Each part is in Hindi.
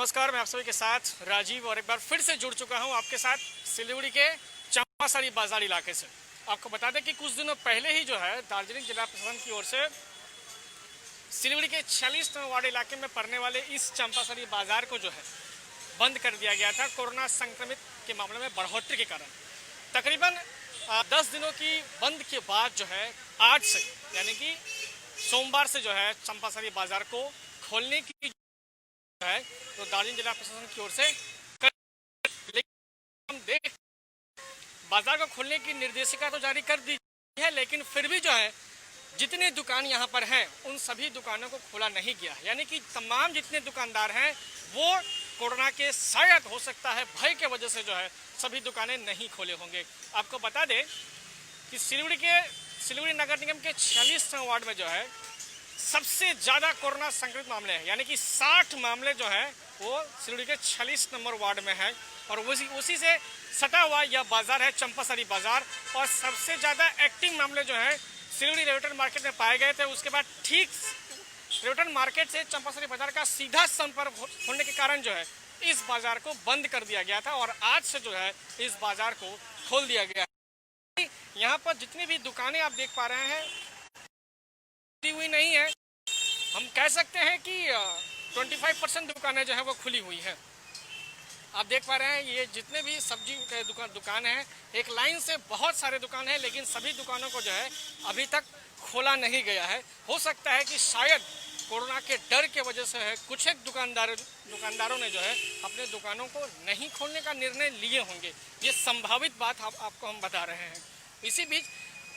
नमस्कार, मैं आप सभी के साथ राजीव और एक बार फिर से जुड़ चुका हूं आपके साथ सिलीगुड़ी के चंपासरी बाजार इलाके से। आपको बता दें कि कुछ दिनों पहले ही जो है दार्जिलिंग जिला प्रशासन की ओर से सिलीगुड़ी के 46 नंबर वार्ड इलाके में पड़ने वाले इस चंपासरी बाजार को जो है बंद कर दिया गया था कोरोना संक्रमित के मामले में बढ़ोतरी के कारण। तकरीबन 10 दिनों की बंद के बाद जो है आज से यानी कि सोमवार से जो है चंपासरी बाजार को खोलने की है तो दार्जिलिंग जिला प्रशासन की ओर से हम देख बाजार को खोलने की निर्देशिका तो जारी कर दी है, लेकिन फिर भी जो है जितने दुकान यहाँ पर हैं उन सभी दुकानों को खोला नहीं गया। यानी कि तमाम जितने दुकानदार हैं वो कोरोना के शायद हो सकता है भय के वजह से जो है सभी दुकानें नहीं खोले होंगे। आपको बता दें कि सिलीगुड़ी नगर निगम के 46 वार्ड में जो है सबसे ज़्यादा कोरोना संक्रमित मामले हैं, यानी कि 60 मामले जो है वो सिलीगुड़ी के 46 नंबर वार्ड में है और उसी से सटा हुआ यह बाजार है चंपासरी बाजार। और सबसे ज़्यादा एक्टिव मामले जो है सिलीगुड़ी रेवटन मार्केट में पाए गए थे। उसके बाद ठीक रेवटन मार्केट से चंपासरी बाजार का सीधा संपर्क होने के कारण जो है इस बाजार को बंद कर दिया गया था और आज से जो है इस बाजार को खोल दिया गया है। यहाँ पर जितनी भी दुकानें आप देख पा रहे हैं हुई नहीं है, हम कह सकते हैं कि 25% दुकानें जो है वो खुली हुई है। आप देख पा रहे हैं ये जितने भी सब्जी के दुकान है एक लाइन से बहुत सारे दुकान हैं, लेकिन सभी दुकानों को जो है अभी तक खोला नहीं गया है। हो सकता है कि शायद कोरोना के डर के वजह से है कुछ एक दुकानदारों ने जो है अपने दुकानों को नहीं खोलने का निर्णय लिए होंगे। ये संभावित बात आपको हम बता रहे हैं। इसी बीच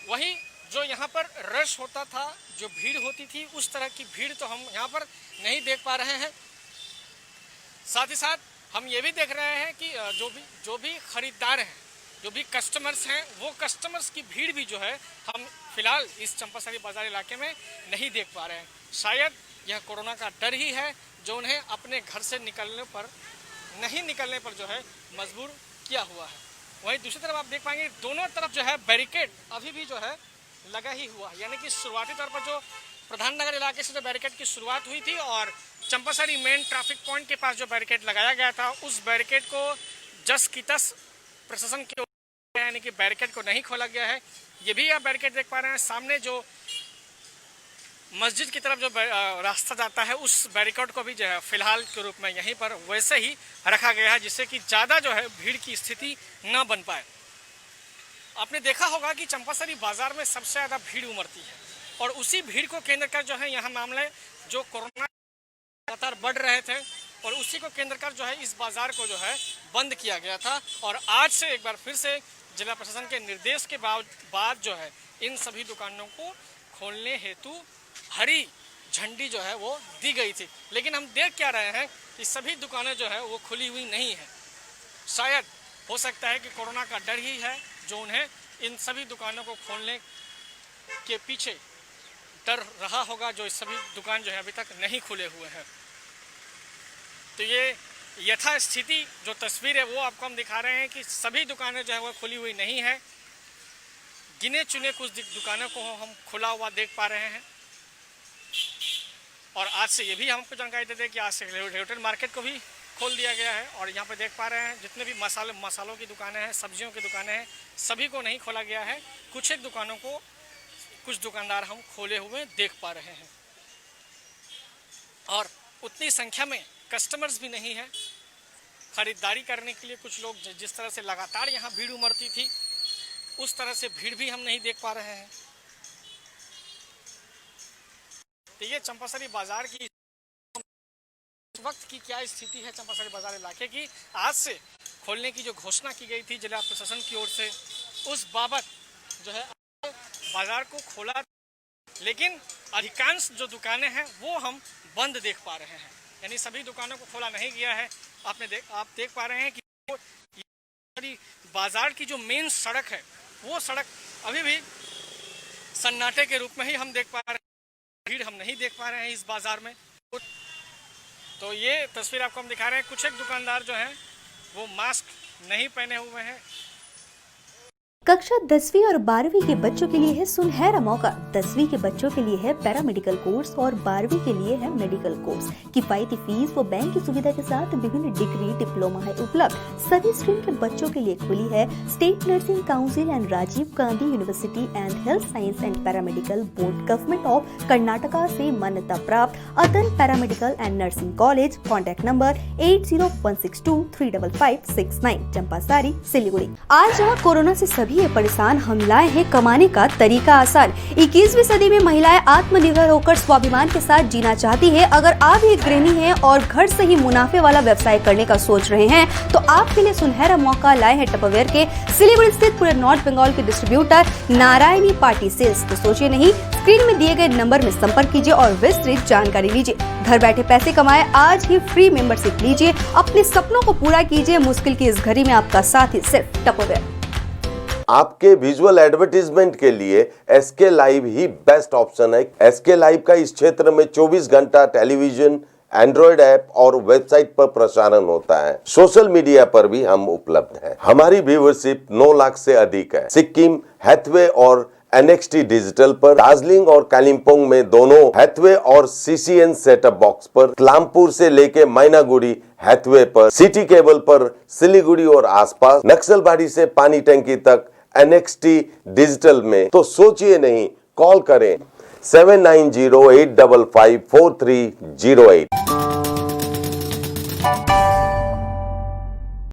वही जो यहाँ पर रश होता था, जो भीड़ होती थी, उस तरह की भीड़ तो हम यहाँ पर नहीं देख पा रहे हैं। साथ ही साथ हम ये भी देख रहे हैं कि जो भी खरीदार हैं, जो भी कस्टमर्स हैं, वो कस्टमर्स की भीड़ भी जो है हम फिलहाल इस चंपासरी बाजार इलाके में नहीं देख पा रहे हैं। शायद यह कोरोना का डर ही है जो उन्हें अपने घर से नहीं निकलने पर जो है मजबूर किया हुआ है। वहीं दूसरी तरफ आप देख पाएंगे दोनों तरफ जो है बैरिकेड अभी भी जो है लगा ही हुआ, यानी कि शुरुआती तौर पर जो प्रधान नगर इलाके से जो बैरिकेड की शुरुआत हुई थी और चंपासरी मेन ट्रैफिक पॉइंट के पास जो बैरिकेड लगाया गया था उस बैरिकेड को जस की तस प्रशासन की ओर से यानी कि बैरिकेड को नहीं खोला गया है। ये भी आप बैरिकेड देख पा रहे हैं। सामने जो मस्जिद की तरफ जो रास्ता जाता है उस बैरिकेड को भी जो है फिलहाल के रूप में यहीं पर वैसे ही रखा गया है, जिससे कि ज़्यादा जो है भीड़ की स्थिति न बन पाए। आपने देखा होगा कि चंपासरी बाजार में सबसे ज़्यादा भीड़ उमड़ती है और उसी भीड़ को केंद्र कर जो है यहाँ मामले जो कोरोना लगातार बढ़ रहे थे और उसी को केंद्र कर जो है इस बाजार को जो है बंद किया गया था। और आज से एक बार फिर से जिला प्रशासन के निर्देश के बाद जो है इन सभी दुकानों को खोलने हेतु हरी झंडी जो है वो दी गई थी। लेकिन हम देख क्या रहे हैं कि सभी दुकानें जो है वो खुली हुई नहीं है। शायद हो सकता है कि कोरोना का डर ही है जो उन्हें इन सभी दुकानों को खोलने के पीछे डर रहा होगा, जो सभी दुकान जो है अभी तक नहीं खुले हुए हैं। तो ये यथा स्थिति जो तस्वीर है वो आपको हम दिखा रहे हैं कि सभी दुकानें जो है वो खुली हुई नहीं है। गिने चुने कुछ दुकानों को हम खुला हुआ देख पा रहे हैं। और आज से ये भी हमको जानकारी देते हैं कि आज से रेवटन मार्केट को भी खोल दिया गया है। और यहाँ पे देख पा रहे हैं जितने भी मसालों की दुकानें हैं, सब्जियों की दुकानें हैं, सभी को नहीं खोला गया है। कुछ एक दुकानों को कुछ दुकानदार हम खोले हुए देख पा रहे हैं और उतनी संख्या में कस्टमर्स भी नहीं है खरीदारी करने के लिए। कुछ लोग जिस तरह से लगातार यहाँ भीड़ उमड़ती थी उस तरह से भीड़ भी हम नहीं देख पा रहे हैं। तो ये चंपासरी बाजार की वक्त की क्या स्थिति है चंपासरी बाजार इलाके की। आज से खोलने की जो घोषणा की गई थी जिला प्रशासन की ओर से, उस बाबत जो है बाजार को खोला, लेकिन अधिकांश जो दुकानें हैं वो हम बंद देख पा रहे हैं। यानी सभी दुकानों को खोला नहीं गया है। आप देख पा रहे हैं कि बाजार की जो मेन सड़क है वो सड़क अभी भी सन्नाटे के रूप में ही हम देख पा रहे हैं। भीड़ हम नहीं देख पा रहे हैं इस बाजार में। तो ये तस्वीर आपको हम दिखा रहे हैं। कुछ एक दुकानदार जो हैं वो मास्क नहीं पहने हुए हैं। कक्षा 10वीं और 12वीं के बच्चों के लिए है सुनहरा मौका। 10वीं के बच्चों के लिए है पैरामेडिकल कोर्स और 12वीं के लिए है मेडिकल कोर्स। किफायती फीस व बैंक की सुविधा के साथ विभिन्न डिग्री डिप्लोमा है उपलब्ध। सभी स्ट्रीम के बच्चों के लिए खुली है state nursing council and Rajiv Gandhi university and health science and paramedical board government of Karnataka से मान्यता प्राप्त Adan paramedical and nursing college. Contact number 8016235569 Champasari Siliguri. आज जहाँ कोरोना से सभी परेशान, हम लाए हैं कमाने का तरीका आसान। 21वीं सदी में महिलाएं आत्मनिर्भर होकर स्वाभिमान के साथ जीना चाहती है। अगर आप एक गृहिणी हैं और घर से ही मुनाफे वाला व्यवसाय करने का सोच रहे हैं तो आपके लिए सुनहरा मौका लाए हैं टपरवेयर के सिलीगुड़ी स्थित पूरे नॉर्थ बंगाल के डिस्ट्रीब्यूटर नारायणी पार्टी सेल्स। तो सोचिए नहीं, स्क्रीन में दिए गए नंबर में संपर्क कीजिए और विस्तृत जानकारी लीजिए। घर बैठे पैसे कमाए, आज ही फ्री मेंबरशिप लीजिए, अपने सपनों को पूरा कीजिए। मुश्किल की इस घड़ी में आपका साथ ही सिर्फ टपरवेयर। आपके विजुअल एडवर्टीजमेंट के लिए एसके लाइव ही बेस्ट ऑप्शन है। एसके लाइव का इस क्षेत्र में 24 घंटा टेलीविजन, एंड्रॉइड ऐप और वेबसाइट पर प्रसारण होता है। सोशल मीडिया पर भी हम उपलब्ध हैं। हमारी व्यूवरशिप 9 लाख से अधिक है। सिक्किम, हैथवे और NXT डिजिटल पर, दार्जिलिंग और कालिम्पोंग में दोनों हैथवे और CCN सेटअप बॉक्स पर, क्लामपुर से लेके मैनागुड़ी हैथवे पर, सिटी केबल पर सिलीगुड़ी और आसपास, नक्सलबाड़ी से पानी टंकी तक NXT डिजिटल में। तो सोचिए नहीं, कॉल करें 7908554308।